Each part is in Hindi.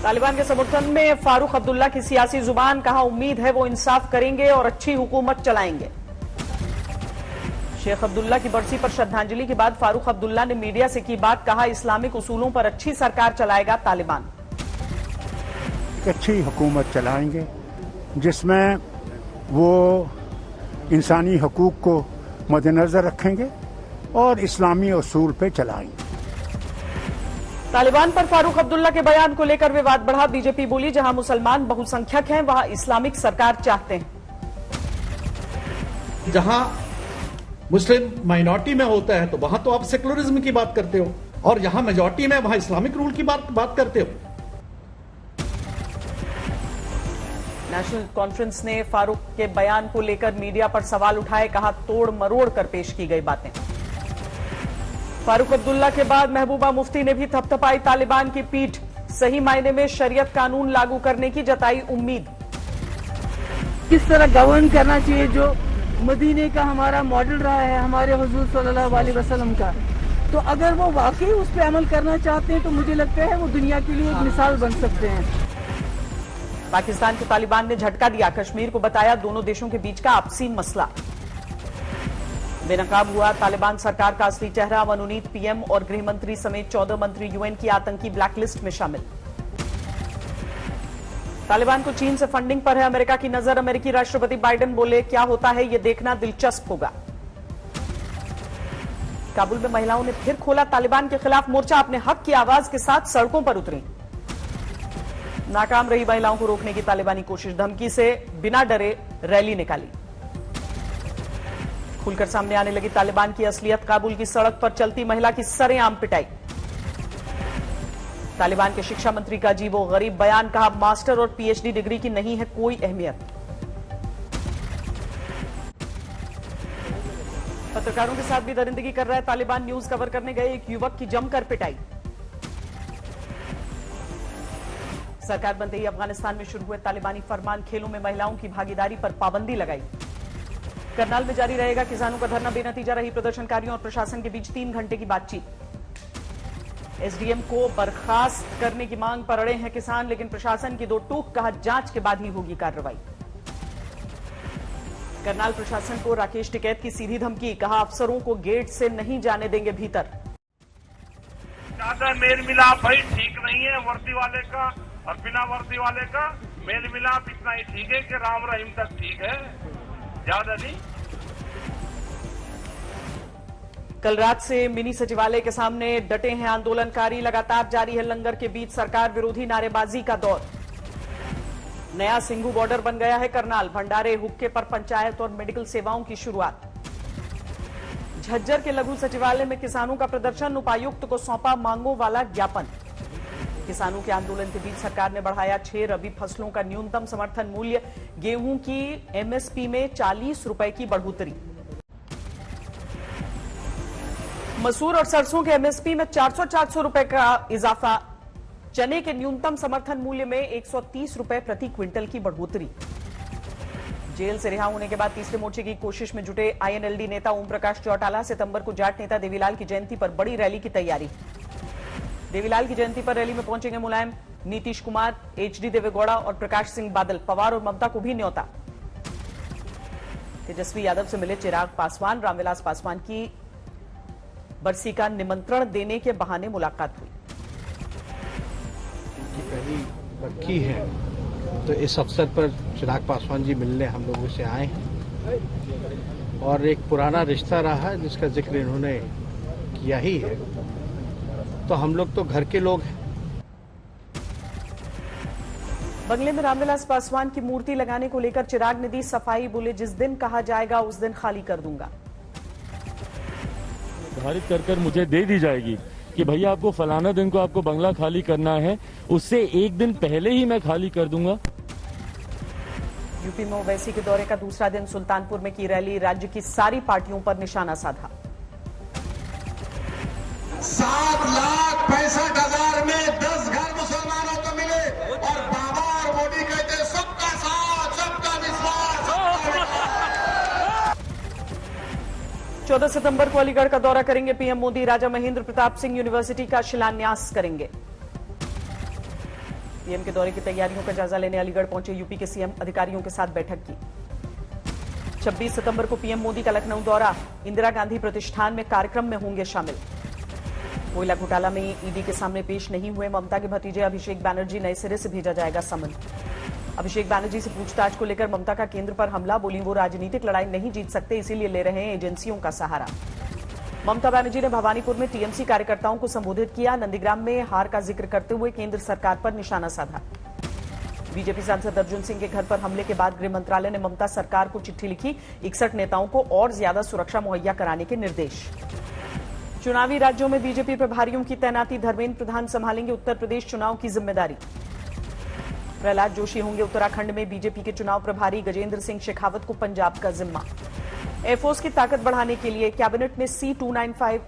तालिबान के समर्थन में फारूक अब्दुल्ला की सियासी जुबान, कहा उम्मीद है वो इंसाफ करेंगे और अच्छी हुकूमत चलाएंगे। शेख अब्दुल्ला की बरसी पर श्रद्धांजलि के बाद फारूक अब्दुल्ला ने मीडिया से की बात, कहा इस्लामिक उसूलों पर अच्छी सरकार चलाएगा तालिबान। अच्छी हुकूमत चलाएंगे जिसमें वो इंसानी हकूक को मद्देनजर रखेंगे और इस्लामी उसूल पे चलाएंगे। तालिबान पर फारूक अब्दुल्ला के बयान को लेकर विवाद बढ़ा। बीजेपी बोली जहां मुसलमान बहुसंख्यक हैं वहां इस्लामिक सरकार चाहते हैं। जहां मुस्लिम माइनॉरिटी में होता है तो वहां तो आप सेकुलरिज्म की बात करते हो, और जहां मेजॉरिटी में वहां इस्लामिक रूल की बात करते हो। नेशनल कॉन्फ्रेंस ने फारूक के बयान को लेकर मीडिया पर सवाल उठाए, कहा तोड़ मरोड़ कर पेश की गई बातें। फारूक अब्दुल्ला के बाद महबूबा मुफ्ती ने भी थपथपाई तालिबान की पीठ, सही मायने में शरीयत कानून लागू करने की जताई उम्मीद। किस तरह गवर्न करना चाहिए, जो मदीने का हमारा मॉडल रहा है, हमारे हुजूर सल्लल्लाहु अलैहि वसल्लम का, तो अगर वो वाकई उस पर अमल करना चाहते हैं तो मुझे लगता है वो दुनिया के लिए एक मिसाल बन सकते हैं। पाकिस्तान को तालिबान ने झटका दिया, कश्मीर को बताया दोनों देशों के बीच का आपसी मसला। बेनकाब हुआ तालिबान सरकार का असली चेहरा, मनोनीत पीएम और गृह मंत्री समेत 14 मंत्री यूएन की आतंकी ब्लैकलिस्ट में शामिल। तालिबान को चीन से फंडिंग पर है अमेरिका की नजर, अमेरिकी राष्ट्रपति बाइडेन बोले क्या होता है ये देखना दिलचस्प होगा। काबुल में महिलाओं ने फिर खोला तालिबान के खिलाफ मोर्चा, अपने हक की आवाज के साथ सड़कों पर उतरी। नाकाम रही महिलाओं को रोकने की तालिबानी कोशिश, धमकी से बिना डरे रैली निकाली। खुलकर सामने आने लगी तालिबान की असलियत, काबुल की सड़क पर चलती महिला की सरेआम पिटाई। तालिबान के शिक्षा मंत्री का अजीबो गरीब बयान, कहा मास्टर और पीएचडी डिग्री की नहीं है कोई अहमियत। पत्रकारों के साथ भी दरिंदगी कर रहा है तालिबान, न्यूज कवर करने गए एक युवक की जमकर पिटाई। सरकार बनते ही अफगानिस्तान में शुरू हुए तालिबानी फरमान, खेलों में महिलाओं की भागीदारी पर पाबंदी लगाई। करनाल में जारी रहेगा किसानों का धरना, बेनतीजा रही प्रदर्शनकारियों और प्रशासन के बीच 3 घंटे की बातचीत। एसडीएम को बर्खास्त करने की मांग पर अड़े हैं किसान, लेकिन प्रशासन की दो टूक, कहा जांच के बाद ही होगी कार्रवाई। करनाल प्रशासन को राकेश टिकैत की सीधी धमकी, कहा अफसरों को गेट से नहीं जाने देंगे भीतर। ज्यादा मेल मिलाप भाई ठीक नहीं है, वर्दी वाले का और बिना वर्दी वाले का मेल मिलाप इतना ही ठीक है कि राम रहीम तक ठीक है, ज्यादा नहीं। कल रात से मिनी सचिवालय के सामने डटे हैं आंदोलनकारी, लगातार जारी है लंगर के बीच सरकार विरोधी नारेबाजी का दौर। नया सिंघू बॉर्डर बन गया है करनाल, भंडारे हुक्के पर पंचायत और मेडिकल सेवाओं की शुरुआत। झज्जर के लघु सचिवालय में किसानों का प्रदर्शन, उपायुक्त को सौंपा मांगों वाला ज्ञापन। किसानों के आंदोलन के बीच सरकार ने बढ़ाया 6 रबी फसलों का न्यूनतम समर्थन मूल्य, गेहूं की एमएसपी में 40 रुपए की बढ़ोतरी। मसूर और सरसों के एमएसपी में 400 रुपए का इजाफा, चने के न्यूनतम समर्थन मूल्य में 130 रुपए प्रति क्विंटल की बढ़ोतरी। जेल से रिहा होने के बाद तीसरे मोर्चे की कोशिश में जुटे आईएनएलडी नेता ओम प्रकाश चौटाला, सितंबर को जाट नेता देवीलाल की जयंती पर बड़ी रैली की तैयारी। देवीलाल की जयंती पर रैली में पहुंचेंगे मुलायम, नीतीश कुमार, एचडी देवेगौड़ा और प्रकाश सिंह बादल, पवार और ममता को भी न्योता। तेजस्वी यादव से मिले चिराग पासवान, रामविलास पासवान की बरसी का निमंत्रण देने के बहाने मुलाकात हुई। पहली बरसी है तो इस अवसर पर चिराग पासवान जी मिलने हम लोगों से आए हैं और एक पुराना रिश्ता रहा है जिसका जिक्र इन्होंने किया ही है, तो हम लोग तो घर के लोग हैं। बंगले में रामविलास पासवान की मूर्ति लगाने को लेकर चिराग ने दी सफाई, बोले जिस दिन कहा जाएगा उस दिन खाली कर दूंगा। निर्धारित कर मुझे दे दी जाएगी कि भैया आपको फलाना दिन को आपको बंगला खाली करना है, उससे एक दिन पहले ही मैं खाली कर दूंगा। यूपी में ओवैसी के दौरे का दूसरा दिन, सुल्तानपुर में की रैली, राज्य की सारी पार्टियों पर निशाना साधा। 7,65,000 में 10 घर मुसलमानों को मिले और बाबा और मोदी कहते सबका साथ, सबका विश्वास, सबका 14 सितंबर को अलीगढ़ का दौरा करेंगे पीएम मोदी, राजा महेंद्र प्रताप सिंह यूनिवर्सिटी का शिलान्यास करेंगे। पीएम के दौरे की तैयारियों का जायजा लेने अलीगढ़ पहुंचे यूपी के सीएम, अधिकारियों के साथ बैठक की। 26 सितंबर को पीएम मोदी का लखनऊ दौरा, इंदिरा गांधी प्रतिष्ठान में कार्यक्रम में होंगे शामिल। कोयला घोटाला में ईडी के सामने पेश नहीं हुए ममता के भतीजे अभिषेक बैनर्जी, नए सिरे से भेजा जाएगा समन। अभिषेक बैनर्जी से पूछताछ को लेकर ममता का केंद्र पर हमला, बोली वो राजनीतिक लड़ाई नहीं जीत सकते, इसीलिए ले रहे हैं एजेंसियों का सहारा। ममता बनर्जी ने भवानीपुर में टीएमसी कार्यकर्ताओं को संबोधित किया, नंदीग्राम में हार का जिक्र करते हुए केंद्र सरकार पर निशाना साधा। बीजेपी सांसद अर्जुन सिंह के घर पर हमले के बाद गृह मंत्रालय ने ममता सरकार को चिट्ठी लिखी, 61 नेताओं को और ज्यादा सुरक्षा मुहैया कराने के निर्देश। चुनावी राज्यों में बीजेपी प्रभारियों की तैनाती, धर्मेंद्र प्रधान संभालेंगे उत्तर प्रदेश चुनाव की जिम्मेदारी। प्रहलाद जोशी होंगे उत्तराखंड में बीजेपी के चुनाव प्रभारी, गजेंद्र सिंह शेखावत को पंजाब का जिम्मा। एयरफोर्स की ताकत बढ़ाने के लिए कैबिनेट ने C295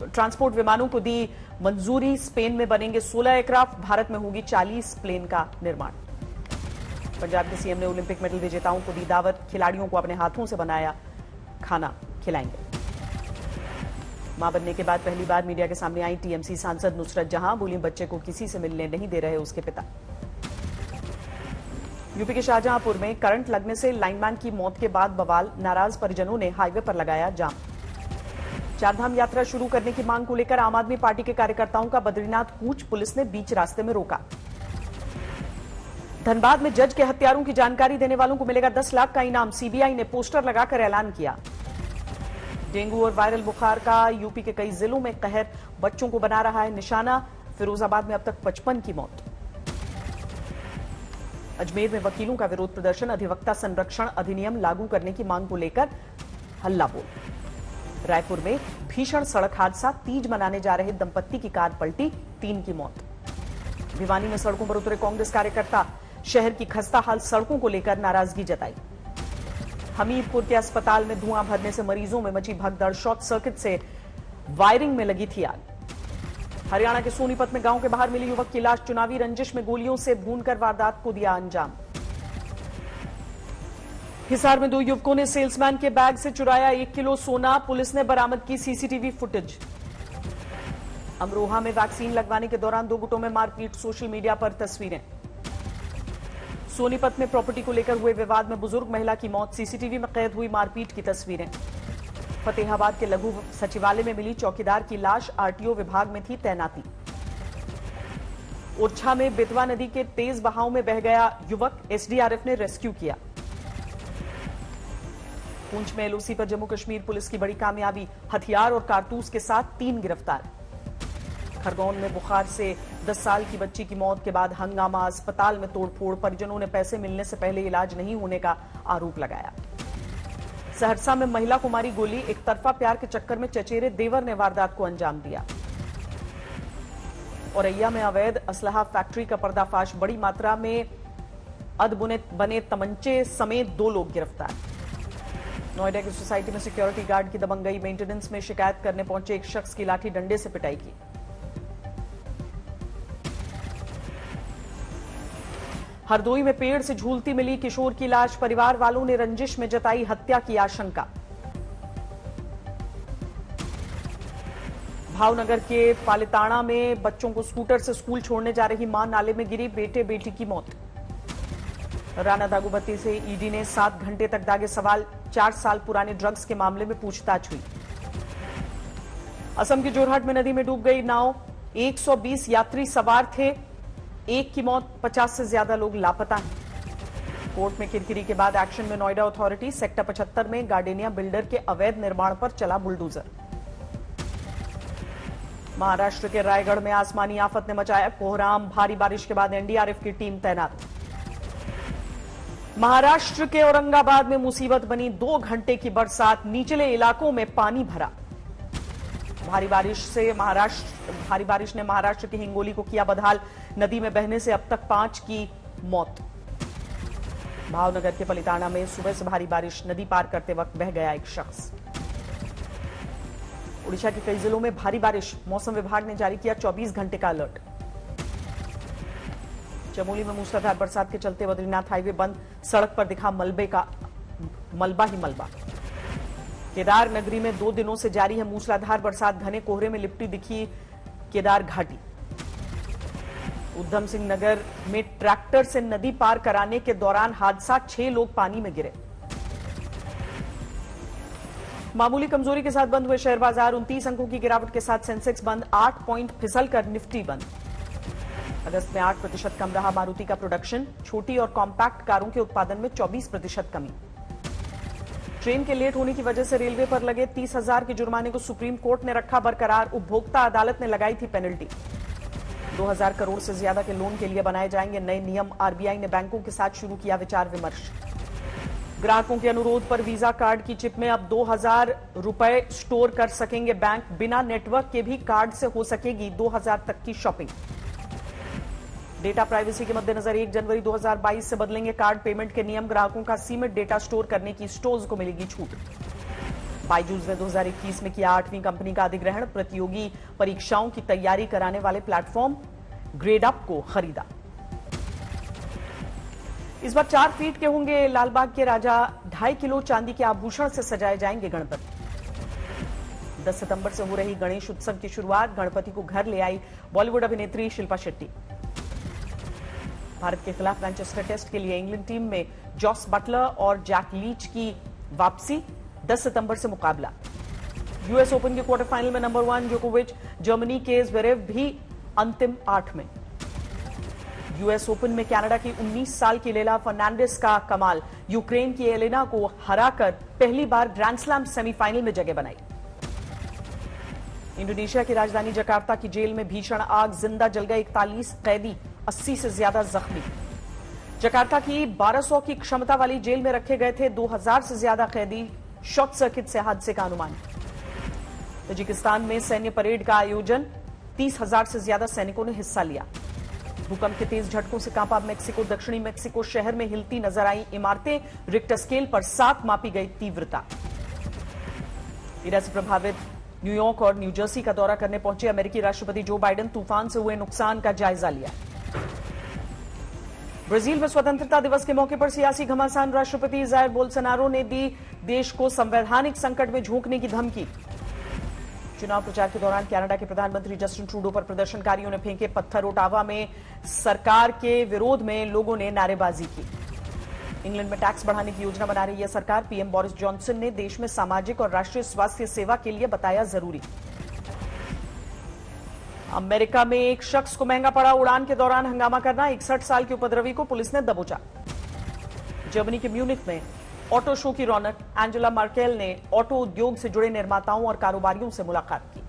ट्रांसपोर्ट विमानों को दी मंजूरी, स्पेन में बनेंगे 16 एयरक्राफ्ट, भारत में होगी 40 प्लेन का निर्माण। पंजाब के सीएम ने ओलंपिक मेडल विजेताओं को दी दावत, खिलाड़ियों को अपने हाथों से बनाया खाना खिलाएंगे। मां बनने के बाद पहली बार मीडिया के सामने आई टीएमसी सांसद नुसरत जहां, बोली बच्चे को किसी से मिलने नहीं दे रहे उसके पिता। यूपी के शाहजहांपुर में करंट लगने से लाइनमैन की मौत के बाद बवाल, नाराज परिजनों ने हाईवे पर लगाया जाम। चारधाम यात्रा शुरू करने की मांग को लेकर आम आदमी पार्टी के कार्यकर्ताओं का बद्रीनाथ कूच पुलिस ने बीच रास्ते में रोका। धनबाद में जज के हत्यारों की जानकारी देने वालों को मिलेगा 10 लाख का इनाम, सीबीआई ने पोस्टर लगाकर ऐलान किया। डेंगू और वायरल बुखार का यूपी के कई जिलों में कहर, बच्चों को बना रहा है निशाना, फिरोजाबाद में अब तक 55 की मौत। अजमेर में वकीलों का विरोध प्रदर्शन, अधिवक्ता संरक्षण अधिनियम लागू करने की मांग को लेकर हल्ला बोल। रायपुर में भीषण सड़क हादसा, तीज मनाने जा रहे दंपत्ति की कार पलटी, 3 की मौत। भिवानी में सड़कों पर उतरे कांग्रेस कार्यकर्ता, शहर की खस्ता हाल सड़कों को लेकर नाराजगी जताई। हमीरपुर के अस्पताल में धुआं भरने से मरीजों में मची भगदड़, शॉर्ट सर्किट से वायरिंग में लगी थी आग। हरियाणा के सोनीपत में गांव के बाहर मिली युवक की लाश, चुनावी रंजिश में गोलियों से भूनकर वारदात को दिया अंजाम। हिसार में 2 युवकों ने सेल्समैन के बैग से चुराया 1 किलो सोना, पुलिस ने बरामद की सीसीटीवी फुटेज। अमरोहा में वैक्सीन लगवाने के दौरान 2 गुटों में मारपीट, सोशल मीडिया पर तस्वीरें। सोनीपत में प्रॉपर्टी को लेकर हुए विवाद में बुजुर्ग महिला की मौत, सीसीटीवी में कैद हुई मारपीट की तस्वीरें। फतेहाबाद के लघु सचिवालय में मिली चौकीदार की लाश, आरटीओ विभाग में थी तैनाती। ओरछा में बेतवा नदी के तेज बहाव में बह गया युवक, एसडीआरएफ ने रेस्क्यू किया। पुंछ में एलओसी पर जम्मू कश्मीर पुलिस की बड़ी कामयाबी, हथियार और कारतूस के साथ 3 गिरफ्तार। खरगोन में बुखार से 10 साल की बच्ची की मौत के बाद हंगामा, अस्पताल में तोड़फोड़, परिजनों ने पैसे मिलने से पहले इलाज नहीं होने का आरोप लगाया। सहरसा में महिला को मारी गोली, एक तरफा प्यार के चक्कर में चचेरे देवर ने वारदात को अंजाम दिया। औरैया में अवैध असलहा फैक्ट्री का पर्दाफाश, बड़ी मात्रा में अधबुने बने तमंचे समेत 2 लोग गिरफ्तार। नोएडा की सोसाइटी में सिक्योरिटी गार्ड की दबंगई, मेंटेनेंस में शिकायत करने पहुंचे एक शख्स की लाठी डंडे से पिटाई की। हरदोई में पेड़ से झूलती मिली किशोर की लाश, परिवार वालों ने रंजिश में जताई हत्या की आशंका। भावनगर के पालिताना में बच्चों को स्कूटर से स्कूल छोड़ने जा रही मां नाले में गिरी, बेटे बेटी की मौत। राणा दागूबत्ती से ईडी ने 7 घंटे तक दागे सवाल, 4 साल पुराने ड्रग्स के मामले में पूछताछ हुई। असम की जोरहाट में नदी में डूब गई नाव, 120 यात्री सवार थे, 1 की मौत, 50 से ज्यादा लोग लापता हैं। कोर्ट में किरकिरी के बाद एक्शन में नोएडा अथॉरिटी, सेक्टर 75 में गार्डेनिया बिल्डर के अवैध निर्माण पर चला बुलडोजर। महाराष्ट्र के रायगढ़ में आसमानी आफत ने मचाया कोहराम, भारी बारिश के बाद एनडीआरएफ की टीम तैनात। महाराष्ट्र के औरंगाबाद में मुसीबत बनी, 2 घंटे की बरसात, निचले इलाकों में पानी भरा। भारी बारिश ने महाराष्ट्र के हिंगोली को किया बदहाल, नदी में बहने से अब तक 5 की मौत। भावनगर के पलिताना में सुबह से भारी बारिश, नदी पार करते वक्त बह गया एक शख्स। उड़ीसा के कई जिलों में भारी बारिश, मौसम विभाग ने जारी किया 24 घंटे का अलर्ट। चमोली में मूसलाधार बरसात के चलते बद्रीनाथ हाईवे बंद, सड़क पर दिखा मलबा ही मलबा। केदार नगरी में 2 दिनों से जारी है मूसलाधार बरसात, घने कोहरे में लिपटी दिखी केदार घाटी। उधम सिंह नगर में ट्रैक्टर से नदी पार कराने के दौरान हादसा, 6 लोग पानी में गिरे। मामूली कमजोरी के साथ बंद हुए शेयर बाजार, 29 अंकों की गिरावट के साथ सेंसेक्स बंद, 8 पॉइंट फिसलकर निफ्टी बंद। अगस्त में 8% कम रहा मारुति का प्रोडक्शन, छोटी और कॉम्पैक्ट कारों के उत्पादन में 24% कमी। ट्रेन के लेट होने की वजह से रेलवे पर लगे 30,000 के जुर्माने को सुप्रीम कोर्ट ने रखा बरकरार, उपभोक्ता अदालत ने लगाई थी पेनल्टी। 2,000 करोड़ से ज्यादा के लोन के लिए बनाए जाएंगे नए नियम, आरबीआई ने बैंकों के साथ शुरू किया विचार विमर्श। ग्राहकों के अनुरोध पर वीजा कार्ड की चिप में अब 2,000 रुपए स्टोर कर सकेंगे बैंक, बिना नेटवर्क के भी कार्ड से हो सकेगी 2,000 तक की शॉपिंग। डेटा प्राइवेसी के मद्देनजर 1 जनवरी 2022 से बदलेंगे कार्ड पेमेंट के नियम, ग्राहकों का सीमित डेटा स्टोर करने की स्टोर्स को मिलेगी छूट। बायजूस ने 2021 में किया 8वीं कंपनी का अधिग्रहण, प्रतियोगी परीक्षाओं की तैयारी कराने वाले प्लेटफॉर्म ग्रेड अप को खरीदा। इस बार 4 फीट के होंगे लालबाग के राजा, 2.5 किलो चांदी के आभूषण से सजाए जाएंगे गणपति। 10 सितंबर से हो रही गणेश उत्सव की शुरुआत, गणपति को घर ले आई बॉलीवुड अभिनेत्री शिल्पा शेट्टी। भारत के खिलाफ मैनचेस्टर टेस्ट के लिए इंग्लैंड टीम में जॉस बटलर और जैक लीच की वापसी, 10 सितंबर से मुकाबला। यूएस ओपन के क्वार्टर फाइनल में नंबर 1 जोकोविच, जर्मनी के ज़्वेरेव भी अंतिम 8 में। यूएस ओपन में कनाडा की 19 साल की लेला फर्नांडिस का कमाल, यूक्रेन की एलेना को हराकर पहली बार ग्रैंड स्लैम सेमीफाइनल में जगह बनाई। इंडोनेशिया की राजधानी जकार्ता की जेल में भीषण आग, जिंदा जल गए 41 कैदी, 80 से ज्यादा जख्मी। जकार्ता की 1200 की क्षमता वाली जेल में रखे गए थे 2000 से ज्यादा कैदी, शॉर्ट सर्किट से हादसे का अनुमान। तजिकिस्तान में सैन्य परेड का आयोजन, 30,000 से ज्यादा सैनिकों ने हिस्सा लिया। भूकंप के तेज झटकों से कांपा मेक्सिको, दक्षिणी मेक्सिको शहर में हिलती नजर आई इमारतें, रिक्टर स्केल पर 7 मापी गई तीव्रता। इरा से प्रभावित न्यूयॉर्क और न्यू जर्सी का दौरा करने पहुंचे अमेरिकी राष्ट्रपति जो बाइडेन, तूफान से हुए नुकसान का जायजा लिया। ब्राजील में स्वतंत्रता दिवस के मौके पर सियासी घमासान, राष्ट्रपति जायर बोल्सोनारो ने दी देश को संवैधानिक संकट में झोंकने की धमकी। चुनाव प्रचार के दौरान कनाडा के प्रधानमंत्री जस्टिन ट्रूडो पर प्रदर्शनकारियों ने फेंके पत्थर, ओटावा में सरकार के विरोध में लोगों ने नारेबाजी की। इंग्लैंड में टैक्स बढ़ाने की योजना बना रही है सरकार, पीएम बोरिस जॉनसन ने देश में सामाजिक और राष्ट्रीय स्वास्थ्य सेवा के लिए बताया जरूरी। अमेरिका में एक शख्स को महंगा पड़ा उड़ान के दौरान हंगामा करना, 61 साल के उपद्रवी को पुलिस ने दबोचा। जर्मनी के म्यूनिख में ऑटो शो की रौनक, एंजेला मर्केल ने ऑटो उद्योग से जुड़े निर्माताओं और कारोबारियों से मुलाकात की।